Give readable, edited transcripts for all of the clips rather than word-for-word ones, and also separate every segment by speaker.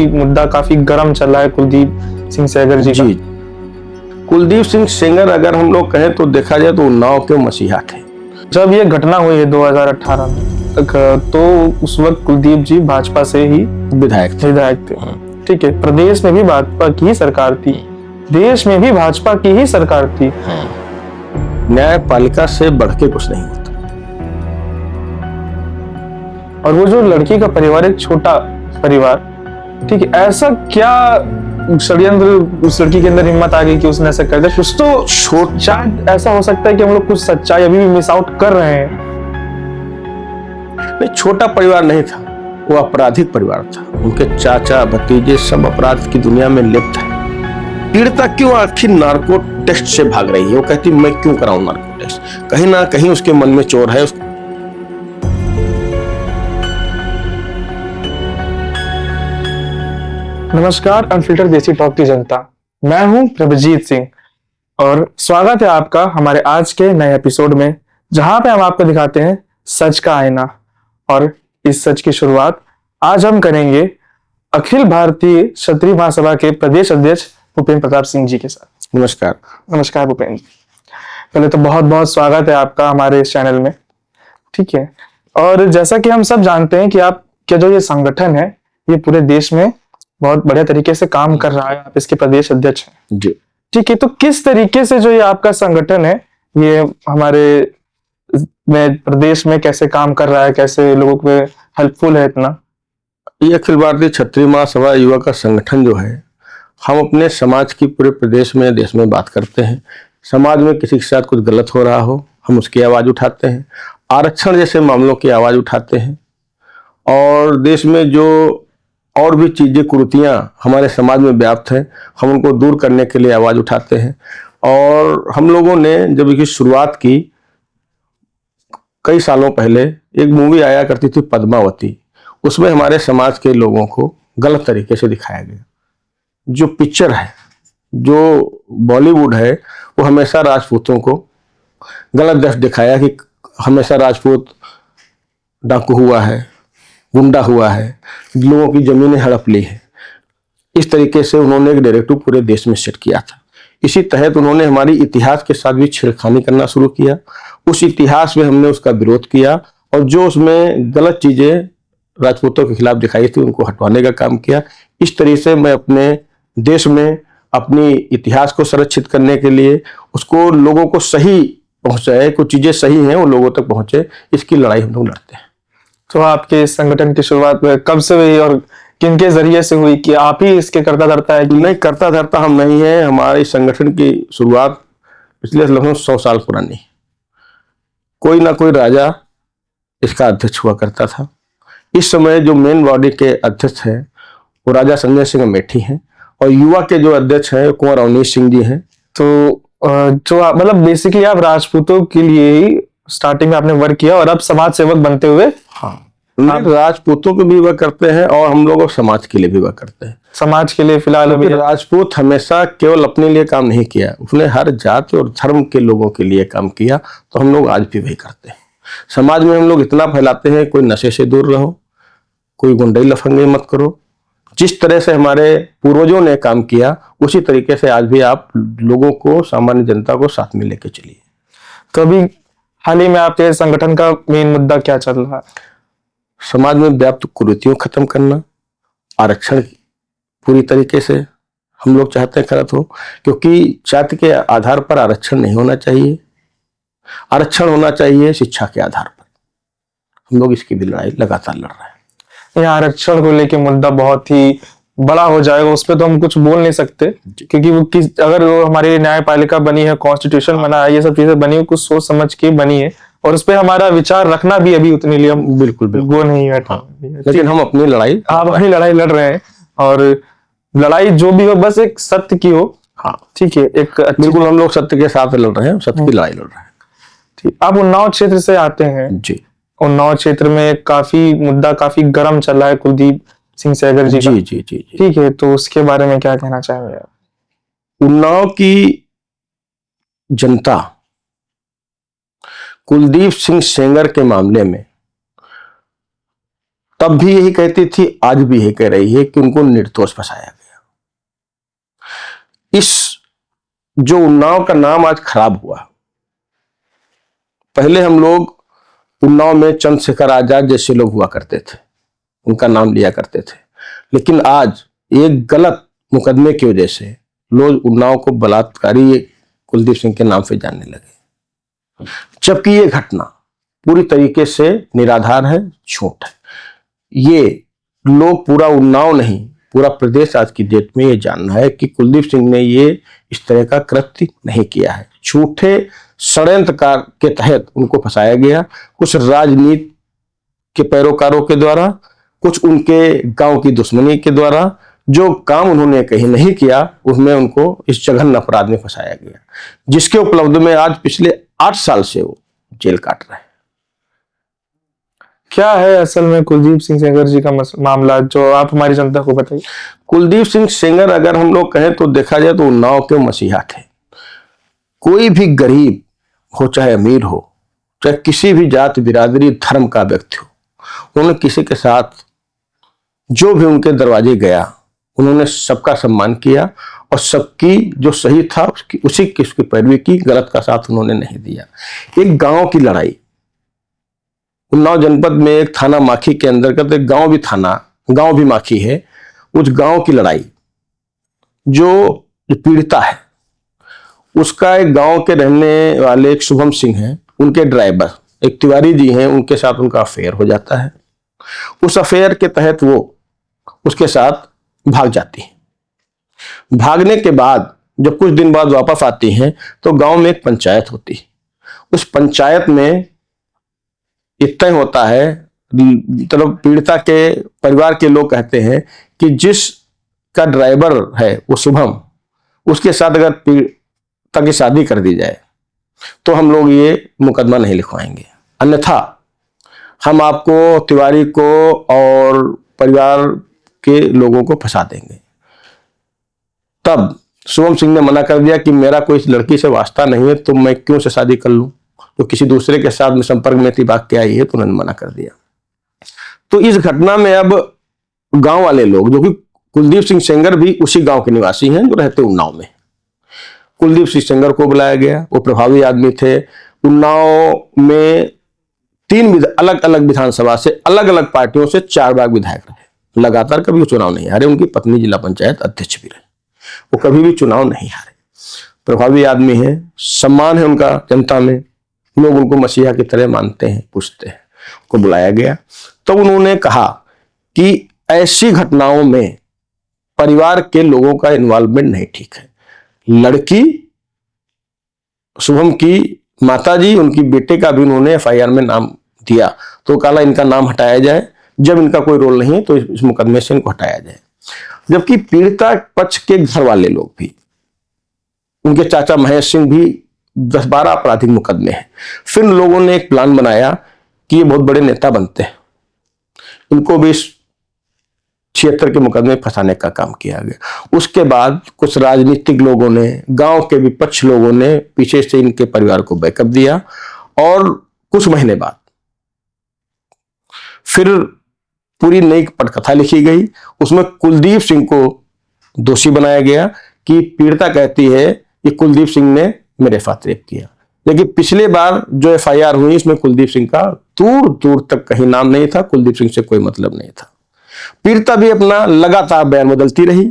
Speaker 1: मुद्दा काफी गर्म चल रहा है कुलदीप सिंह सेंगर जी का।
Speaker 2: कुलदीप सिंह सेंगर अगर हम लोग कहें तो देखा जाए तो उन्नाव के मसीहा थे।
Speaker 1: जब ये घटना हुई है 2018 में तो उस वक्त कुलदीप जी भाजपा से ही
Speaker 2: विधायक
Speaker 1: थे। ठीक है, प्रदेश में भी भाजपा की ही सरकार थी, देश में भी भाजपा की ही सरकार थी।
Speaker 2: न्यायपालिका से बढ़ के कुछ नहीं होता।
Speaker 1: और वो जो लड़की का परिवार, एक छोटा परिवार, ठीक है, ऐसा क्या षड्यंत्र उस लड़की के अंदर हिम्मत आ गई कि उसने ऐसा कर दिया? कुछ तो शायद ऐसा हो सकता है कि हम लोग कुछ सच्चाई अभी भी मिस आउट कर रहे हैं।
Speaker 2: नहीं, छोटा परिवार नहीं था, वो आपराधिक परिवार था। उनके चाचा भतीजे सब अपराध की दुनिया में लिप्त है। पीड़िता क्यों आखिर नार्को टेस्ट से भाग रही है? वो कहती मैं क्यों कराऊं नार्को टेस्ट? कहीं ना कहीं उसके मन में चोर है।
Speaker 1: नमस्कार, अनफिल्टर देसी टॉक की जनता, मैं हूं प्रभजीत सिंह और स्वागत है आपका हमारे आज के नए एपिसोड में, जहां पे हम आपको दिखाते हैं सच का आईना। और इस सच की शुरुआत आज हम करेंगे अखिल भारतीय क्षत्रिय महासभा के प्रदेश अध्यक्ष भूपेंद्र प्रताप सिंह जी के साथ। नमस्कार भूपेंद्र जी, पहले तो बहुत बहुत स्वागत है आपका हमारे इस चैनल में। ठीक है, और जैसा कि हम सब जानते हैं कि आपका जो ये संगठन है ये पूरे देश में बहुत बढ़िया तरीके से काम कर रहा है, आप इसके प्रदेश अध्यक्ष हैं जी। ठीक है, तो किस तरीके से जो ये आपका संगठन है ये हमारे प्रदेश में कैसे काम कर रहा है, कैसे लोगों को हेल्पफुल है इतना?
Speaker 2: ये अखिल भारतीय क्षत्रिय महासभा युवा का संगठन जो है, हम अपने समाज की पूरे प्रदेश में देश में बात करते हैं। समाज में किसी के साथ कुछ गलत हो रहा हो, हम उसकी आवाज उठाते हैं। आरक्षण जैसे मामलों की आवाज उठाते हैं। और देश में जो और भी चीजें, कुरीतियां हमारे समाज में व्याप्त हैं, हम उनको दूर करने के लिए आवाज उठाते हैं। और हम लोगों ने जब इसकी शुरुआत की, कई सालों पहले एक मूवी आया करती थी पद्मावती, उसमें हमारे समाज के लोगों को गलत तरीके से दिखाया गया। जो पिक्चर है, जो बॉलीवुड है, वो हमेशा राजपूतों को गलत दृष्टि दिखाया कि हमेशा राजपूत डाकू हुआ है, गुंडा हुआ है, लोगों की जमीनें हड़प ली है। इस तरीके से उन्होंने एक डायरेक्टिव पूरे देश में सेट किया था। इसी तहत उन्होंने हमारी इतिहास के साथ भी छेड़खानी करना शुरू किया। उस इतिहास में हमने उसका विरोध किया और जो उसमें गलत चीजें राजपूतों के खिलाफ दिखाई थी उनको हटवाने का काम किया। इस तरीके से मैं अपने देश में अपनी इतिहास को संरक्षित करने के लिए, उसको लोगों को सही पहुंचाए, कुछ चीजें सही हैं वो लोगों तक पहुंचे, इसकी लड़ाई हम लोग लड़ते हैं।
Speaker 1: तो आपके इस संगठन की शुरुआत कब से हुई और किनके जरिए से हुई कि आप ही इसके करता धरता है?
Speaker 2: नहीं, करता धरता हम नहीं है। हमारे संगठन की शुरुआत पिछले लगभग 100 साल पुरानी। कोई ना कोई राजा इसका अध्यक्ष हुआ करता था। इस समय जो मेन बॉडी के अध्यक्ष हैं वो राजा संजय सिंह अमेठी हैं और युवा के जो अध्यक्ष हैं कुंवर अवनीश सिंह जी हैं।
Speaker 1: तो जो मतलब बेसिकली आप राजपूतों के लिए ही स्टार्टिंग में आपने वर्क किया और अब समाज सेवक बनते हुए?
Speaker 2: हाँ, राजपूतों के भी वर्क करते हैं और हम लोग समाज के लिए भी वर्क करते हैं।
Speaker 1: समाज के लिए फिलहाल अभी
Speaker 2: राजपूत हमेशा केवल अपने लिए काम नहीं किया, उसने हर जाति और धर्म के लोगों के लिए काम किया, तो हम लोग आज भी वही करते हैं। समाज में हम लोग इतना फैलाते हैं, कोई नशे से दूर रहो, कोई गुंडई लफंगे मत करो। जिस तरह से हमारे पूर्वजों ने काम किया उसी तरीके से आज भी आप लोगों को, सामान्य जनता को साथ में लेके चलिए।
Speaker 1: तो अभी हाल ही में आपके संगठन का मेन मुद्दा क्या चल रहा है?
Speaker 2: समाज में व्याप्त कुरीतियों खत्म करना, आरक्षण पूरी तरीके से हम लोग चाहते हैं खत्म हो, क्योंकि जाति के आधार पर आरक्षण नहीं होना चाहिए। आरक्षण होना चाहिए शिक्षा के आधार पर। हम लोग इसकी भी लड़ाई लगातार लड़ रहे हैं।
Speaker 1: ये आरक्षण को लेके मुद्दा बहुत ही बड़ा हो जाएगा, उस पर तो हम कुछ बोल नहीं सकते, क्योंकि वो अगर वो हमारी न्यायपालिका बनी है, कॉन्स्टिट्यूशन बना है, ये सब चीजें बनी है, कुछ सोच समझ के बनी है और उस पर हमारा विचार रखना भी अभी उतने लिए हम
Speaker 2: बिल्कुल
Speaker 1: वो नहीं है।
Speaker 2: लेकिन हम अपनी लड़ाई
Speaker 1: लड़ रहे हैं और लड़ाई जो भी हो बस एक सत्य की हो।
Speaker 2: हाँ,
Speaker 1: ठीक है, एक
Speaker 2: बिल्कुल हम लोग सत्य के साथ लड़ रहे हैं, सत्य की लड़ाई लड़ रहे हैं।
Speaker 1: ठीक, आप उन्नाव क्षेत्र से आते हैं
Speaker 2: जी।
Speaker 1: उन्नाव क्षेत्र में मुद्दा काफी गर्म चल रहा है कुलदीप सिंह सेंगर जी का।
Speaker 2: जी।
Speaker 1: ठीक है, तो उसके बारे में क्या कहना चाहेंगे आप?
Speaker 2: उन्नाव की जनता कुलदीप सिंह सेंगर के मामले में तब भी यही कहती थी, आज भी यही कह रही है कि उनको निर्दोष फंसाया गया। इस जो उन्नाव का नाम आज खराब हुआ, पहले हम लोग उन्नाव में चंद्रशेखर आजाद जैसे लोग हुआ करते थे, उनका नाम लिया करते थे, लेकिन आज एक गलत मुकदमे की वजह से लोग उन्नाव को बलात्कारी कुलदीप सिंह के नाम से जानने लगे, जबकि ये घटना पूरी तरीके से निराधार है, झूठ है। ये लोग पूरा उन्नाव नहीं, पूरा प्रदेश आज की डेट में ये जानना है कि कुलदीप सिंह ने ये इस तरह का कृत्य नहीं किया है। झूठे षड्यंत्र के तहत उनको फंसाया गया, कुछ राजनीति के पैरोकारों के द्वारा, कुछ उनके गांव की दुश्मनी के द्वारा। जो काम उन्होंने कहीं नहीं किया उसमें उनको इस जघन्य अपराध में फंसाया गया, जिसके उपलब्ध में आज पिछले 8 साल से वो जेल काट रहे हैं।
Speaker 1: क्या है असल में कुलदीप सिंह सेंगर जी का मामला, जो आप हमारी जनता को बताइए।
Speaker 2: कुलदीप सिंह सेंगर अगर हम लोग कहें तो देखा जाए तो उन्नाव के मसीहा थे। कोई भी गरीब हो चाहे अमीर हो, चाहे किसी भी जाति बिरादरी धर्म का व्यक्ति हो, उन्होंने किसी के साथ जो भी उनके दरवाजे गया उन्होंने सबका सम्मान किया और सबकी जो सही था उसी की उसकी पैरवी की, गलत का साथ उन्होंने नहीं दिया। एक गांव की लड़ाई, उन्नाव जनपद में एक थाना माखी के अंतर्गत एक गांव भी गांव भी माखी है। उस गांव की लड़ाई जो पीड़िता है उसका एक गांव के रहने वाले एक शुभम सिंह हैं, उनके ड्राइवर एक तिवारी जी हैं, उनके साथ उनका अफेयर हो जाता है। उस अफेयर के तहत वो उसके साथ भाग जाती है। भागने के बाद जब कुछ दिन बाद वापस आती हैं तो गांव में एक पंचायत होती है। उस पंचायत में इतना होता है, मतलब पीड़िता के परिवार के लोग कहते हैं कि जिस का ड्राइवर है वो शुभम, उसके साथ अगर पीड़िता की शादी कर दी जाए तो हम लोग ये मुकदमा नहीं लिखवाएंगे, अन्यथा हम आपको, तिवारी को और परिवार के लोगों को फंसा देंगे। तब शुभम सिंह ने मना कर दिया कि मेरा कोई इस लड़की से वास्ता नहीं है, तो मैं क्यों से शादी कर लूं, तो किसी दूसरे के साथ में संपर्क में थी, भाग के आई है, तो उन्होंने मना कर दिया। तो इस घटना में अब गांव वाले लोग, जो कि कुलदीप सिंह सेंगर भी उसी गांव के निवासी हैं जो रहते उन्नाव में, कुलदीप सिंह सेंगर को बुलाया गया। वो प्रभावी आदमी थे। उन्नाव में 3 अलग अलग विधानसभा से अलग अलग पार्टियों से 4 बार विधायक रहे, लगातार कभी वो चुनाव नहीं हारे। उनकी पत्नी जिला पंचायत अध्यक्ष भी रहे, वो कभी भी चुनाव नहीं हारे। प्रभावी आदमी है, सम्मान है उनका जनता में, लोग उनको मसीहा की तरह मानते हैं, पूछते हैं। को बुलाया गया तो उन्होंने कहा कि ऐसी घटनाओं में परिवार के लोगों का इन्वॉल्वमेंट नहीं ठीक है। लड़की शुभम की माताजी, उनकी बेटे का भी उन्होंने एफआईआर में नाम दिया, तो कहा इनका नाम हटाया जाए, जब इनका कोई रोल नहीं है तो इस मुकदमे से इनको हटाया जाए। जबकि पीड़िता पक्ष के घर वाले लोग भी, उनके चाचा महेश सिंह भी 10-12 आपराधिक मुकदमे हैं। फिर लोगों ने एक प्लान बनाया कि ये बहुत बड़े नेता बनते हैं, इनको भी 76 के मुकदमे फंसाने का काम किया गया। उसके बाद कुछ राजनीतिक लोगों ने, गांव के विपक्ष लोगों ने पीछे से इनके परिवार को बैकअप दिया और कुछ महीने बाद फिर पूरी नई पटकथा लिखी गई। उसमें कुलदीप सिंह को दोषी बनाया गया कि पीड़िता कहती है कि कुलदीप सिंह ने मेरे साथ रेप किया, लेकिन पिछले बार जो एफआईआर हुई इसमें कुलदीप सिंह का दूर दूर तक कहीं नाम नहीं था, कुलदीप सिंह से कोई मतलब नहीं था। पीड़िता भी अपना लगातार बयान बदलती रही।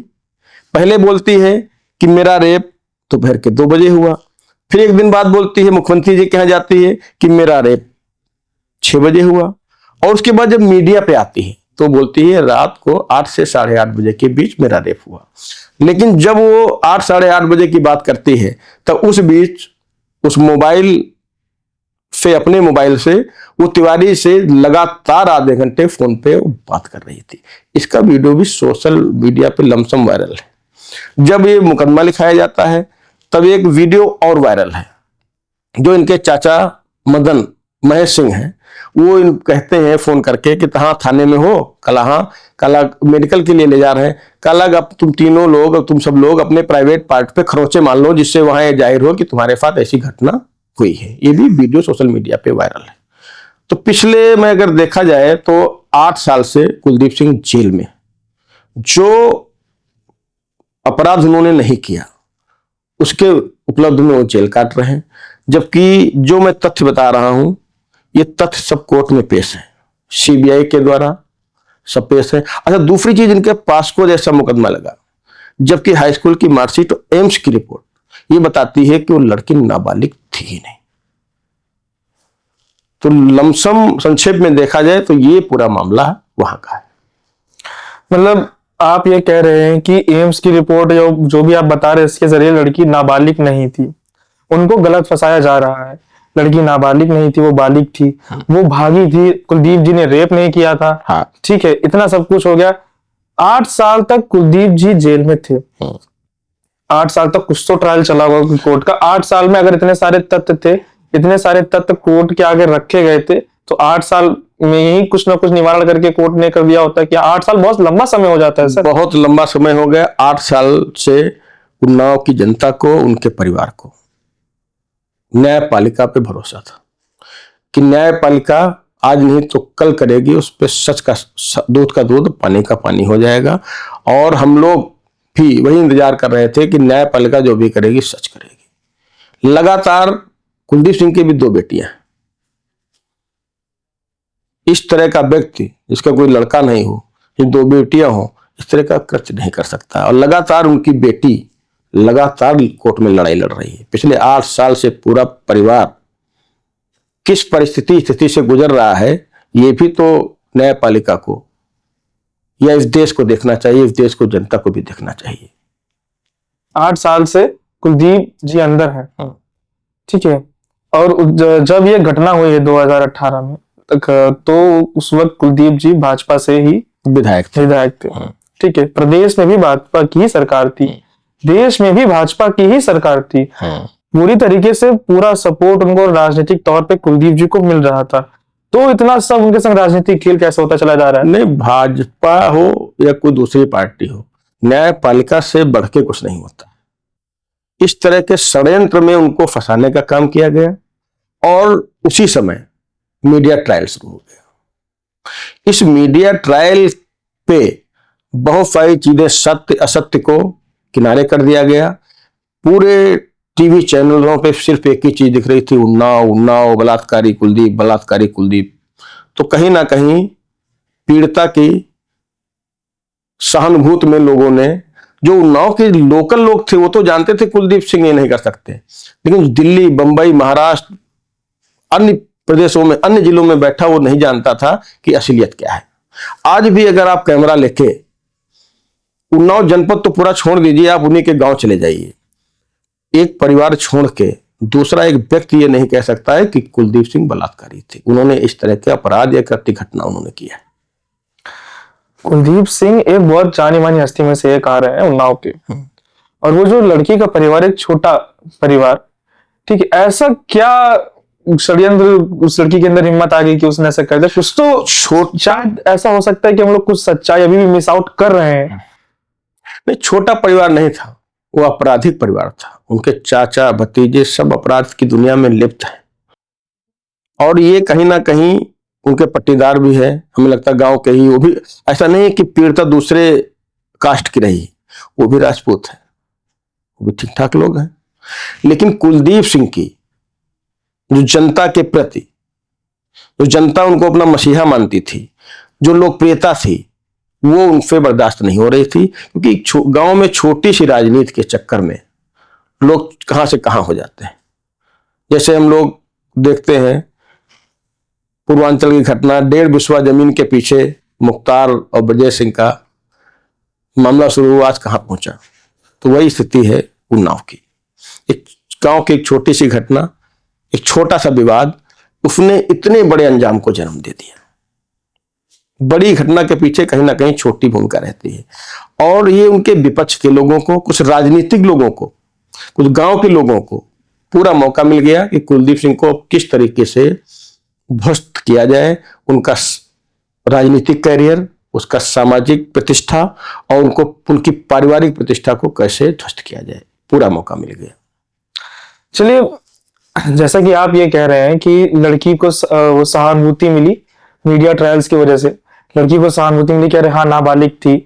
Speaker 2: पहले बोलती है कि मेरा रेप दोपहर के 2 बजे हुआ, फिर एक दिन बाद बोलती है, मुख्यमंत्री जी के यहाँ जाती है कि मेरा रेप 6 बजे हुआ, और उसके बाद जब मीडिया पे आती है तो बोलती है रात को 8 से 8:30 बजे के बीच मेरा रेप हुआ। लेकिन जब वो 8, 8:30 बजे की बात करती है तब उस बीच उस मोबाइल से, अपने मोबाइल से वो तिवारी से लगातार आधे घंटे फोन पे बात कर रही थी। इसका वीडियो भी सोशल मीडिया पे लमसम वायरल है। जब ये मुकदमा लिखाया जाता है तब एक वीडियो और वायरल है, जो इनके चाचा मदन महेश सिंह हैं, वो कहते हैं फोन करके कि हाँ थाने में हो, कल मेडिकल के लिए ले जा रहे हैं, कल अब तुम तीनों लोग, तुम सब लोग अपने प्राइवेट पार्ट पे खरोचे मान लो, जिससे वहां जाहिर हो कि तुम्हारे साथ ऐसी घटना हुई है। ये भी वीडियो सोशल मीडिया पे वायरल है। तो पिछले में अगर देखा जाए तो 8 साल से कुलदीप सिंह जेल में, जो अपराध उन्होंने नहीं किया उसके उपलब्ध में वो जेल काट रहे हैं। जबकि जो मैं तथ्य बता रहा हूं ये तथ्य सब कोर्ट में पेश है, सीबीआई के द्वारा सब पेश है। अच्छा, दूसरी चीज, इनके पासको जैसा मुकदमा लगा, जबकि हाई स्कूल की मार्कशीट और एम्स की रिपोर्ट ये बताती है कि वो लड़की नाबालिग थी ही नहीं। तो लमसम संक्षेप में देखा जाए तो ये पूरा मामला वहां का है।
Speaker 1: मतलब आप ये कह रहे हैं कि एम्स की रिपोर्ट या जो भी आप बता रहे हैं इसके जरिए लड़की नाबालिग नहीं थी, उनको गलत फंसाया जा रहा है। लड़की नाबालिग नहीं थी, वो बालिग थी। वो भागी थी, कुलदीप जी ने रेप नहीं किया था।
Speaker 2: हाँ।
Speaker 1: ठीक है, इतना सब कुछ हो गया। 8 साल तक कुलदीप जी जेल में थे। 8 साल तक कुछ तो ट्रायल चला हुआ कोर्ट का। 8 साल में अगर इतने सारे तथ्य थे, इतने सारे तथ्य कोर्ट के आगे रखे गए थे, तो 8 साल में ही कुछ ना कुछ निवारण करके कोर्ट ने कर दिया होता। कि 8 साल बहुत लंबा समय हो जाता है सर।
Speaker 2: बहुत लंबा समय हो गया। 8 साल से उन्नाव की जनता को, उनके परिवार को न्यायपालिका पे भरोसा था कि न्यायपालिका आज नहीं तो कल करेगी, उस पर सच का दूध का दूध, पानी का पानी हो जाएगा। और हम लोग भी वही इंतजार कर रहे थे कि न्यायपालिका जो भी करेगी सच करेगी। लगातार कुलदीप सिंह की भी 2 बेटियां, इस तरह का व्यक्ति जिसका कोई लड़का नहीं हो, ये 2 बेटियां हो, इस तरह का कृत्य नहीं कर सकता। और लगातार उनकी बेटी लगातार कोर्ट में लड़ाई लड़ रही है। पिछले 8 साल से पूरा परिवार किस स्थिति से गुजर रहा है, ये भी तो न्यायपालिका को या इस देश को देखना चाहिए, इस देश को, जनता को भी देखना चाहिए।
Speaker 1: 8 साल से कुलदीप जी अंदर है। ठीक है। और जब ये घटना हुई है 2018 में तक, तो उस वक्त कुलदीप जी भाजपा से ही
Speaker 2: विधायक
Speaker 1: थे। ठीक है। प्रदेश में भी भाजपा की ही सरकार थी, देश में भी भाजपा की ही सरकार थी। पूरी तरीके से पूरा सपोर्ट उनको राजनीतिक तौर पे कुलदीप जी को मिल रहा था। तो इतना सब उनके संग राजनीतिक खेल कैसे होता चला जा रहा है?
Speaker 2: नहीं, भाजपा हो या कोई दूसरी पार्टी हो, न्यायपालिका से बढ़ के कुछ नहीं होता। इस तरह के षड्यंत्र में उनको फंसाने का काम किया गया और उसी समय मीडिया ट्रायल शुरू हो गया। इस मीडिया ट्रायल पे बहुत सारी चीजें, सत्य असत्य को किनारे कर दिया गया। पूरे टीवी चैनलों पे सिर्फ एक ही चीज दिख रही थी, उन्नाव, बलात्कारी कुलदीप। तो कहीं ना कहीं पीड़िता की सहानुभूति में लोगों ने, जो उन्नाव के लोकल लोग थे वो तो जानते थे कुलदीप सिंह ये नहीं कर सकते, लेकिन दिल्ली, बंबई, महाराष्ट्र, अन्य प्रदेशों में, अन्य जिलों में बैठा वो नहीं जानता था कि असलियत क्या है। आज भी अगर आप कैमरा लेके उन्नाव जनपद तो पूरा छोड़ दीजिए, आप उन्हीं के गांव चले जाइए, एक परिवार छोड़ के दूसरा एक व्यक्ति ये नहीं कह सकता है कि कुलदीप सिंह बलात्कारी थे। उन्होंने इस तरह के अपराध या कृत्य घटना उन्होंने किया है।
Speaker 1: कुलदीप सिंह एक बहुत जानी मानी हस्ती में से एक आ रहे हैं उन्नाव के। और वो जो लड़की का परिवार, एक छोटा परिवार, ठीक है, ऐसा क्या षड्यंत्र उस लड़की के अंदर हिम्मत आ गई कि उसने ऐसा कर दिया? कुछ तो शायद ऐसा हो सकता है कि हम लोग कुछ सच्चाई अभी भी मिस आउट कर रहे हैं।
Speaker 2: नहीं, छोटा परिवार नहीं था, वो आपराधिक परिवार था। उनके चाचा भतीजे सब अपराध की दुनिया में लिप्त हैं और ये कहीं ना कहीं उनके पट्टीदार भी है, हमें लगता है गांव के ही। वो भी ऐसा नहीं कि पीड़िता दूसरे कास्ट की रही, वो भी राजपूत है, वो भी ठीक ठाक लोग हैं। लेकिन कुलदीप सिंह की जो जनता के प्रति, जो जनता उनको अपना मसीहा मानती थी, जो लोकप्रियता थी, वो उनसे बर्दाश्त नहीं हो रही थी। क्योंकि गांव में छोटी सी राजनीति के चक्कर में लोग कहां से कहां हो जाते हैं। जैसे हम लोग देखते हैं पूर्वांचल की घटना, 1.5 बिस्वा जमीन के पीछे मुख्तार और ब्रजेश सिंह का मामला शुरू हुआ, आज कहां पहुंचा। तो वही स्थिति है उन्नाव की। एक गांव की एक छोटी सी घटना, एक छोटा सा विवाद, उसने इतने बड़े अंजाम को जन्म दे दिया। बड़ी घटना के पीछे कहीं ना कहीं छोटी भूमिका रहती है। और ये उनके विपक्ष के लोगों को, कुछ राजनीतिक लोगों को, कुछ गांव के लोगों को पूरा मौका मिल गया कि कुलदीप सिंह को किस तरीके से ध्वस्त किया जाए, उनका राजनीतिक कैरियर, उसका सामाजिक प्रतिष्ठा और उनकी पारिवारिक प्रतिष्ठा को कैसे ध्वस्त किया जाए, पूरा मौका मिल गया।
Speaker 1: चलिए, जैसा कि आप ये कह रहे हैं कि लड़की को वो सहानुभूति मिली मीडिया ट्रायल्स की वजह से, लड़की को सहानुभूति मिली, कह रहे हाँ नाबालिग थी,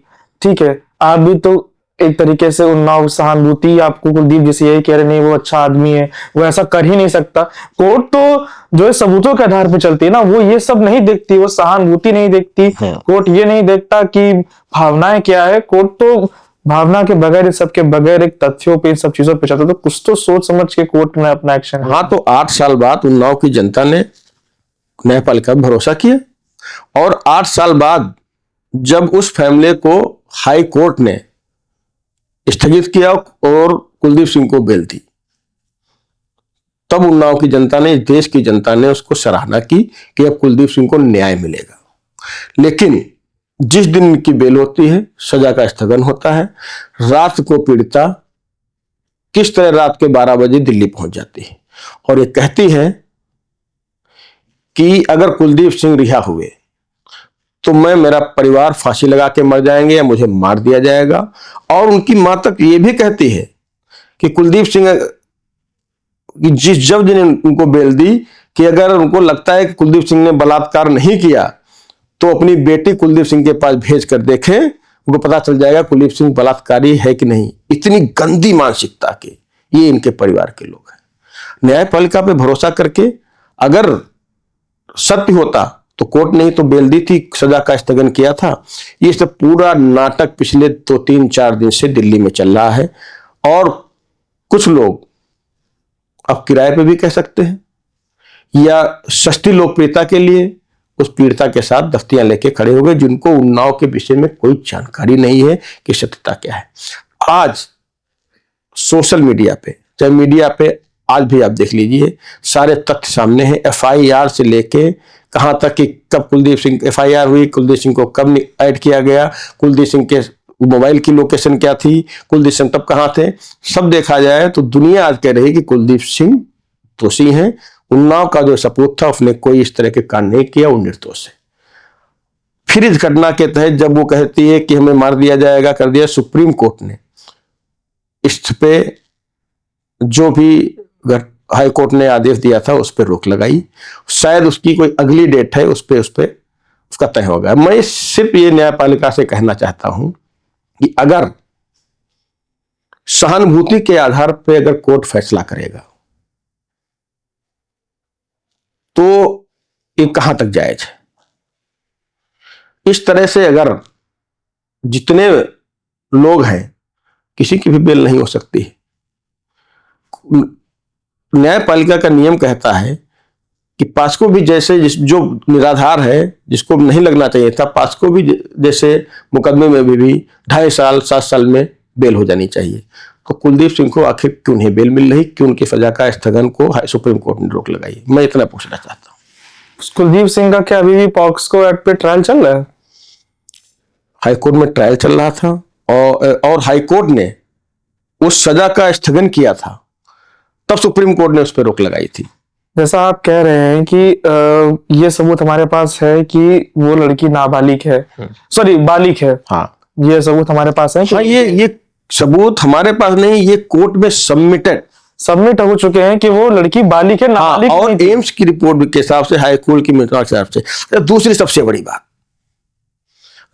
Speaker 1: ठीक है। आप भी तो एक तरीके से उन्नाव सहानुभूति आपको कुलदीप जैसे यही कह रहे नहीं वो अच्छा आदमी है, वो ऐसा कर ही नहीं सकता। कोर्ट तो जो है सबूतों के आधार पर चलती है ना, वो ये सब नहीं देखती, वो सहानुभूति नहीं देखती। कोर्ट ये नहीं देखता कि भावनाएं क्या है, कोर्ट तो भावना के बगैर, इस सब के बगैर एक तथ्यों पे, इन सब चीजों पे चलता। तो कुछ तो सोच समझ के कोर्ट में अपना एक्शन।
Speaker 2: हाँ, तो 8 साल बाद उन्नाव की जनता ने न्यायपालिका पर भरोसा किया और 8 साल बाद जब उस फैसले को हाई कोर्ट ने स्थगित किया और कुलदीप सिंह को बेल दी, तब उन्नाव की जनता ने, इस देश की जनता ने उसको सराहना की कि अब कुलदीप सिंह को न्याय मिलेगा। लेकिन जिस दिन इनकी बेल होती है, सजा का स्थगन होता है, रात को पीड़िता किस तरह रात के 12 बजे दिल्ली पहुंच जाती है और ये कहती है कि अगर कुलदीप सिंह रिहा हुए तो मैं, मेरा परिवार फांसी लगा के मर जाएंगे या मुझे मार दिया जाएगा। और उनकी मां तक ये भी कहती है कि कुलदीप सिंह जब दिन उनको बेल दी कि अगर उनको लगता है कि कुलदीप सिंह ने बलात्कार नहीं किया तो अपनी बेटी कुलदीप सिंह के पास भेज कर देखें, उनको पता चल जाएगा कुलदीप सिंह बलात्कारी है कि नहीं। इतनी गंदी मानसिकता के ये इनके परिवार के लोग हैं। न्यायपालिका पे भरोसा करके अगर सत्य होता तो कोर्ट ने ही तो बेल दी थी, सजा का स्थगन किया था। ये सब पूरा नाटक पिछले 2-3-4 दिन से दिल्ली में चल रहा है और कुछ लोग अब किराए पे भी कह सकते हैं या सस्ती लोकप्रियता के लिए उस पीड़िता के साथ दफ्तियां लेके खड़े हो गए, जिनको उन्नाव के विषय में कोई जानकारी नहीं है कि सत्यता क्या है। आज सोशल मीडिया पे, चाहे मीडिया पे, आज भी आप देख लीजिए, सारे तथ्य सामने हैं। एफआईआर से लेके कहां तक कि कब कुलदीप सिंह एफआईआर हुई, कुलदीप सिंह को कब ऐड किया गया, कुलदीप सिंह के मोबाइल की लोकेशन क्या थी, कुलदीप सिंह तब कहां थे, सब देखा जाए तो दुनिया आज कह रही है कि कुलदीप सिंह दोषी हैं। उन्नाव का जो सपूत था उसने कोई इस तरह के कांड नहीं किया, वो निर्दोष है। फिर इस घटना के तहत जब वो कहती है कि हमें मार दिया जाएगा, कर दिया, सुप्रीम कोर्ट ने इस पे जो भी हाई कोर्ट ने आदेश दिया था उस पर रोक लगाई। शायद उसकी कोई अगली डेट है, उस पे उसका तय होगा। मैं सिर्फ ये न्यायपालिका से कहना चाहता हूं कि अगर सहानुभूति के आधार पर अगर कोर्ट फैसला करेगा तो ये कहां तक जायज है। इस तरह से अगर जितने लोग हैं किसी की भी बेल नहीं हो सकती। न्यायपालिका का नियम कहता है कि पास्को भी जैसे जो निराधार है, जिसको नहीं लगना चाहिए था, पास्को भी जैसे मुकदमे में भी 2.5 साल 7 साल में बेल हो जानी चाहिए। तो कुलदीप सिंह को आखिर क्यों नहीं बेल मिल रही, क्यों उनकी सजा का स्थगन को सुप्रीम कोर्ट ने रोक लगाई, मैं इतना पूछना चाहता हूँ।
Speaker 1: कुलदीप सिंह का क्या अभी भी पॉक्सको एक्ट पे ट्रायल चल रहा है?
Speaker 2: हाईकोर्ट में ट्रायल चल रहा था और हाईकोर्ट ने उस सजा का स्थगन किया था, तब सुप्रीम कोर्ट ने उस पर रोक लगाई थी।
Speaker 1: जैसा आप कह रहे हैं कि ये सबूत हमारे पास है कि वो लड़की नाबालिग है, सॉरी बालिग है।
Speaker 2: हाँ,
Speaker 1: ये सबूत हमारे पास है।
Speaker 2: हाँ, ये सबूत हमारे पास नहीं, ये कोर्ट में सबमिट हो चुके हैं कि वो लड़की बालिग है, नाबालिग और एम्स की रिपोर्ट के हिसाब से, हाई कोर्ट की रिपोर्ट के हिसाब से। दूसरी सबसे बड़ी बात,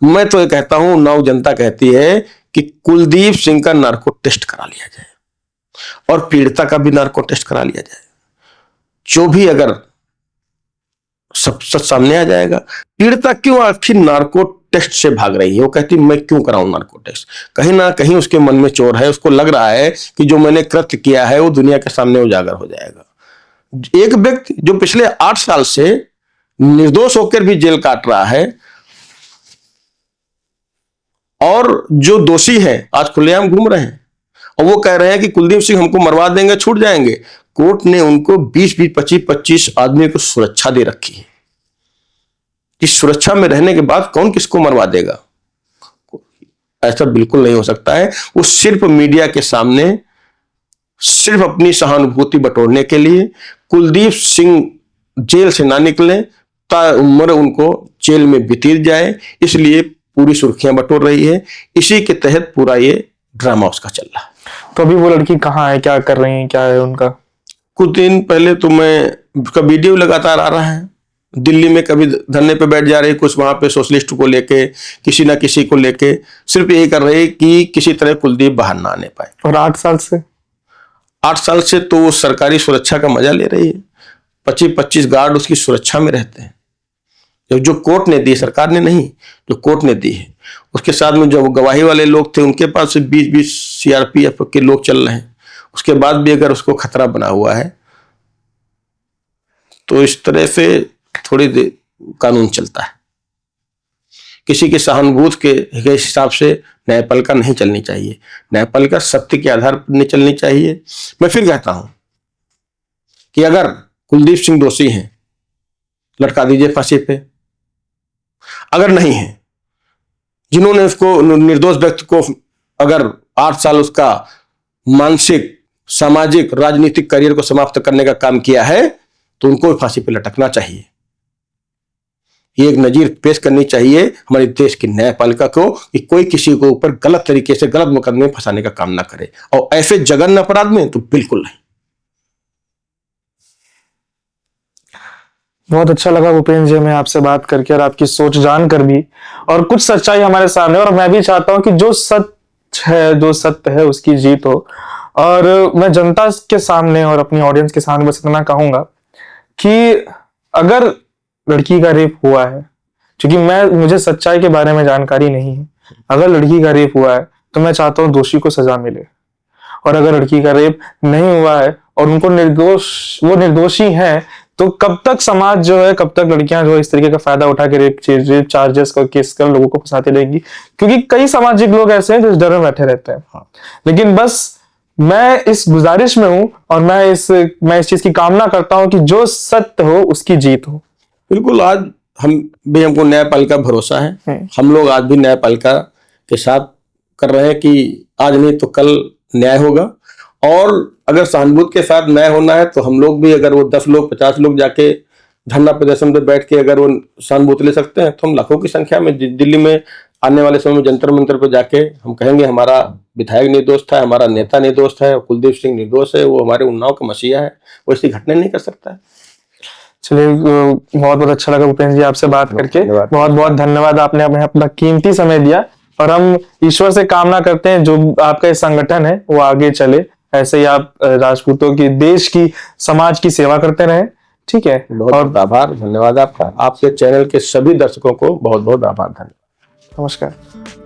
Speaker 2: मैं तो ये कहता हूं, नव जनता कहती है कि कुलदीप सिंह का नार्को टेस्ट करा लिया जाए और पीड़िता का भी नार्को टेस्ट करा लिया जाए। जो भी अगर सब सच सामने आ जाएगा। पीड़िता क्यों आखिर नार्को टेस्ट से भाग रही है? वो कहती मैं क्यों कराऊं नार्को टेस्ट? कहीं ना कहीं उसके मन में चोर है, उसको लग रहा है कि जो मैंने कृत्य किया है वो दुनिया के सामने उजागर हो जाएगा। एक व्यक्ति जो पिछले 8 साल से निर्दोष होकर भी जेल काट रहा है और जो दोषी है आज खुलेआम घूम रहे हैं और वो कह रहे हैं कि कुलदीप सिंह हमको मरवा देंगे, छूट जाएंगे। कोर्ट ने उनको 20-20, 25-25 आदमी को सुरक्षा दे रखी है। इस सुरक्षा में रहने के बाद कौन किसको मरवा देगा? ऐसा बिल्कुल नहीं हो सकता है। वो सिर्फ मीडिया के सामने सिर्फ अपनी सहानुभूति बटोरने के लिए कुलदीप सिंह जेल से ना निकले, ताउम्र उनको जेल में बितीत जाए, इसलिए पूरी सुर्खियां बटोर रही है। इसी के तहत पूरा ये ड्रामा उसका चल रहा है।
Speaker 1: तो अभी वो लड़की कहाँ है, क्या कर रही है, क्या है उनका?
Speaker 2: कुछ दिन पहले तो मैं का वीडियो लगातार आ रहा है, दिल्ली में कभी धरने पे बैठ जा रहे, कुछ वहां पे सोशलिस्ट को लेके, किसी ना किसी को लेके सिर्फ यही कर रहे कि किसी तरह कुलदीप बाहर ना आने पाए।
Speaker 1: और 8 साल से
Speaker 2: तो वो सरकारी सुरक्षा का मजा ले रही है। 25-25 गार्ड उसकी सुरक्षा में रहते हैं, जो कोर्ट ने दी, सरकार ने नहीं, जो कोर्ट ने दी है। उसके साथ में जो गवाही वाले लोग थे उनके पास से 20-20 सीआरपीएफ के लोग चल रहे हैं। उसके बाद भी अगर उसको खतरा बना हुआ है तो इस तरह से थोड़ी देर कानून चलता है। किसी की सहानुभूति के हिसाब से न्यायपालिका नहीं चलनी चाहिए। न्यायपालिका सत्य के आधार पर नहीं चलनी चाहिए। मैं फिर कहता हूं कि अगर कुलदीप सिंह दोषी हैं, लटका दीजिए फांसी पे। अगर नहीं है, जिन्होंने उसको निर्दोष व्यक्ति को अगर 8 साल उसका मानसिक, सामाजिक, राजनीतिक करियर को समाप्त करने का काम किया है तो उनको फांसी पे लटकना चाहिए। ये एक नजीर पेश करनी चाहिए हमारे देश की न्यायपालिका को कि कोई किसी को ऊपर गलत तरीके से, गलत मुकदमे में फंसाने का काम ना करे, और ऐसे जघन्य अपराध में तो बिल्कुल नहीं।
Speaker 1: बहुत अच्छा लगा भूपेंद्र जी हमें आपसे बात करके और आपकी सोच जानकर भी, और कुछ सच्चाई हमारे सामने। और मैं भी चाहता हूं कि जो सच है, जो सत्य है, उसकी जीत हो। और मैं जनता के सामने और अपनी ऑडियंस के सामने बस इतना कहूंगा कि अगर लड़की का रेप हुआ है, क्योंकि मुझे सच्चाई के बारे में जानकारी नहीं है, अगर लड़की का रेप हुआ है तो मैं चाहता हूं दोषी को सजा मिले। और अगर लड़की का रेप नहीं हुआ है और उनको वो निर्दोषी हैं, तो कब तक समाज जो है, कब तक लड़कियां जो है इस तरीके का फायदा उठा के रेप चार्जेस का केस कर लोगों को फंसाती रहेंगी? क्योंकि कई सामाजिक लोग ऐसे हैं जो इस डर में बैठे रहते हैं।
Speaker 2: हाँ।
Speaker 1: लेकिन बस मैं इस गुजारिश में हूं और मैं इस चीज की कामना करता हूं कि जो सत्य हो उसकी जीत हो।
Speaker 2: बिल्कुल, आज हमको न्यायपालिका भरोसा है। हम लोग आज भी न्यायपालिका के साथ कर रहे हैं कि आज नहीं तो कल न्याय होगा। और अगर सहानुभूति के साथ न्याय होना है तो हम लोग भी, अगर वो 10 लोग 50 लोग जाके धरना प्रदर्शन पे बैठ के अगर वो सहानुभूति ले सकते हैं तो हम लाखों की संख्या में दिल्ली में आने वाले समय में जंतर मंतर पर जाके हम कहेंगे हमारा विधायक निर्दोष था, हमारा नेता निर्दोष है, कुलदीप सिंह निर्दोष है, वो हमारे उन्नाव का मसीहा है, वो ऐसी घटना नहीं कर सकता है।
Speaker 1: चलिए, बहुत बहुत अच्छा लगा भूपेंद्र जी आपसे बात करके। बहुत बहुत धन्यवाद, आपने हमें अपना कीमती समय दिया। और हम ईश्वर से कामना करते हैं जो आपका ये संगठन है वो आगे चले, ऐसे ही आप राजपूतों की, देश की, समाज की सेवा करते रहें। ठीक है,
Speaker 2: बहुत आभार, धन्यवाद आपका। आपके चैनल के सभी दर्शकों को बहुत बहुत आभार, धन्यवाद।
Speaker 1: नमस्कार।